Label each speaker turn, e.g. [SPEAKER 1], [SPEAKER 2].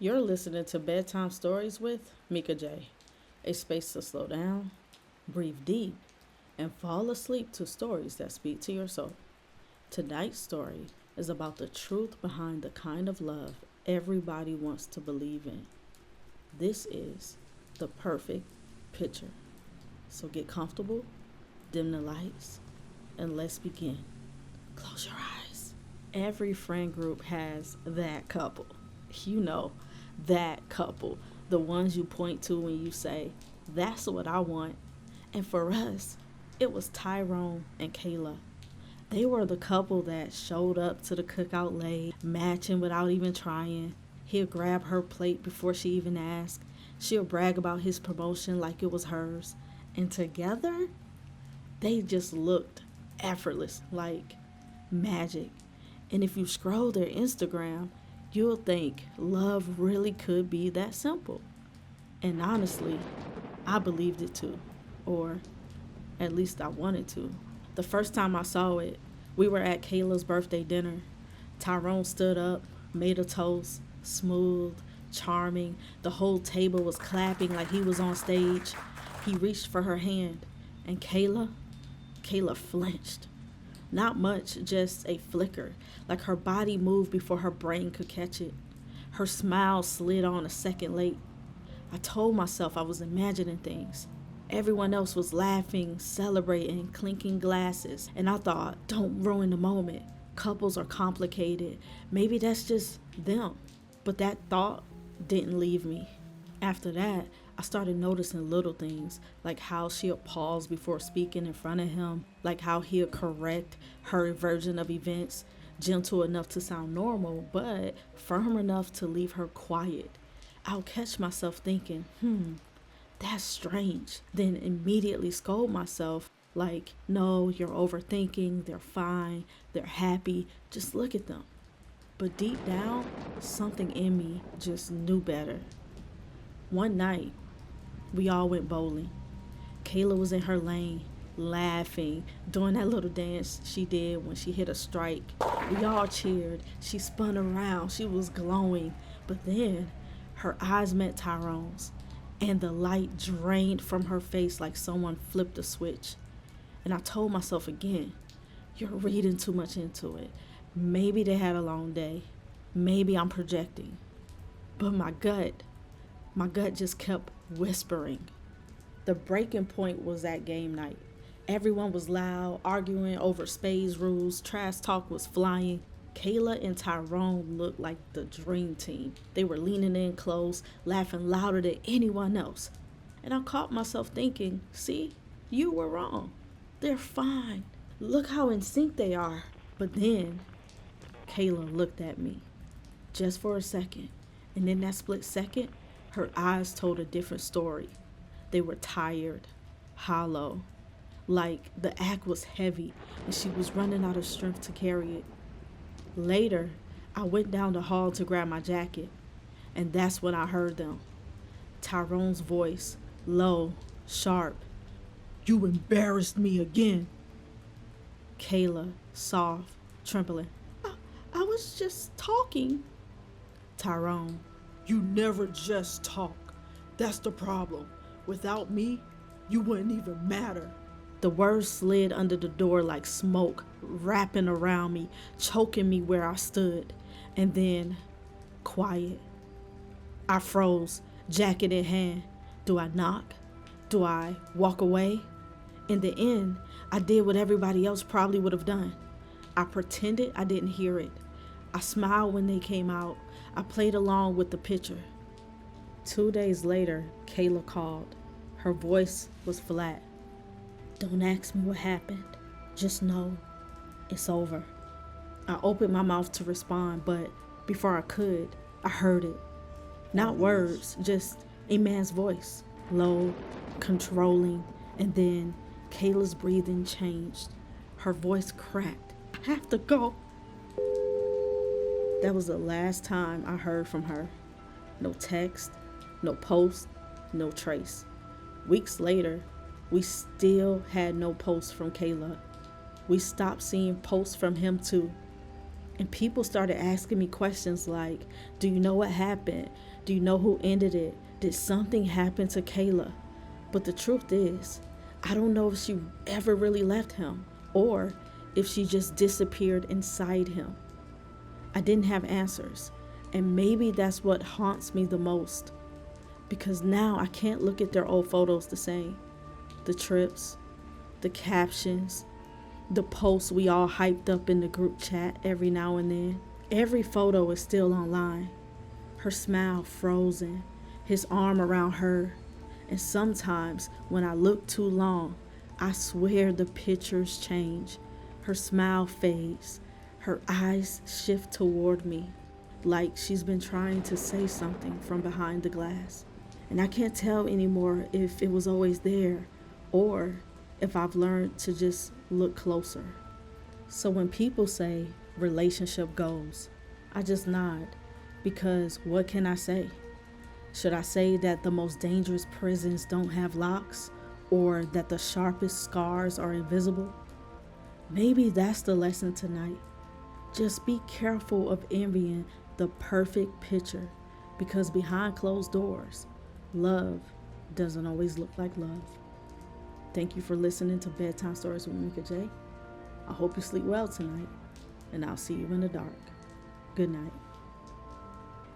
[SPEAKER 1] You're listening to Bedtime Stories with Meika Jay, a space to slow down, breathe deep, and fall asleep to stories that speak to your soul. Tonight's story is about the truth behind the kind of love everybody wants to believe in. This is the perfect picture. So get comfortable, dim the lights, and let's begin. Close your eyes. Every friend group has that couple. You know, that couple. The ones you point to when you say, that's what I want. And for us, it was Tyrone and Kayla. They were the couple that showed up to the cookout late, matching without even trying. He'll grab her plate before she even asked. She'll brag about his promotion like it was hers. And together, they just looked effortless, like magic. And if you scroll their Instagram, you'll think love really could be that simple. And honestly, I believed it too. Or at least I wanted to. The first time I saw it, we were at Kayla's birthday dinner. Tyrone stood up, made a toast, smooth, charming. The whole table was clapping like he was on stage. He reached for her hand, and Kayla flinched. Not much, just a flicker, like her body moved before her brain could catch it. Her smile slid on a second late. I told myself I was imagining things. Everyone else was laughing, celebrating, clinking glasses, and I thought, don't ruin the moment. Couples are complicated. Maybe that's just them. But that thought didn't leave me. After that, I started noticing little things, like how she'll pause before speaking in front of him, like how he'll correct her version of events, gentle enough to sound normal, but firm enough to leave her quiet. I'll catch myself thinking, that's strange. Then immediately scold myself, like, no, you're overthinking, they're fine, they're happy, just look at them. But deep down, something in me just knew better. One night, we all went bowling. Kayla was in her lane, laughing, doing that little dance she did when she hit a strike. We all cheered. She spun around. She was glowing. But then her eyes met Tyrone's, and the light drained from her face like someone flipped a switch. And I told myself again, you're reading too much into it. Maybe they had a long day. Maybe I'm projecting. But my gut just kept whispering. The breaking point was that game night. Everyone was loud, arguing over spades rules, trash talk was flying. Kayla and Tyrone looked like the dream team. They were leaning in close, laughing louder than anyone else. And I caught myself thinking, see, you were wrong. They're fine. Look how in sync they are. But then, Kayla looked at me, just for a second. And in that split second, her eyes told a different story. They were tired, hollow, like the act was heavy and she was running out of strength to carry it. Later, I went down the hall to grab my jacket, and that's when I heard them. Tyrone's voice, low, sharp. You embarrassed me again. Kayla, soft, trembling. I was just talking. Tyrone. You never just talk. That's the problem. Without me, you wouldn't even matter. The words slid under the door like smoke, wrapping around me, choking me where I stood. And then, quiet. I froze, jacket in hand. Do I knock? Do I walk away? In the end, I did what everybody else probably would have done. I pretended I didn't hear it. I smiled when they came out. I played along with the picture. 2 days later, Kayla called. Her voice was flat. Don't ask me what happened. Just know it's over. I opened my mouth to respond, but before I could, I heard it. Not words, just a man's voice. Low, controlling, and then Kayla's breathing changed. Her voice cracked. I have to go. That was the last time I heard from her. No text, no post, no trace. Weeks later, we still had no posts from Kayla. We stopped seeing posts from him too. And people started asking me questions like, do you know what happened? Do you know who ended it? Did something happen to Kayla? But the truth is, I don't know if she ever really left him or if she just disappeared inside him. I didn't have answers, and maybe that's what haunts me the most. Because now I can't look at their old photos the same. The trips, the captions, the posts we all hyped up in the group chat every now and then. Every photo is still online. Her smile frozen, his arm around her. And sometimes when I look too long, I swear the pictures change. Her smile fades. Her eyes shift toward me, like she's been trying to say something from behind the glass. And I can't tell anymore if it was always there or if I've learned to just look closer. So when people say relationship goals, I just nod because what can I say? Should I say that the most dangerous prisons don't have locks or that the sharpest scars are invisible? Maybe that's the lesson tonight. Just be careful of envying the perfect picture because behind closed doors, love doesn't always look like love. Thank you for listening to Bedtime Stories with Meika Jay. I hope you sleep well tonight, and I'll see you in the dark. Good night.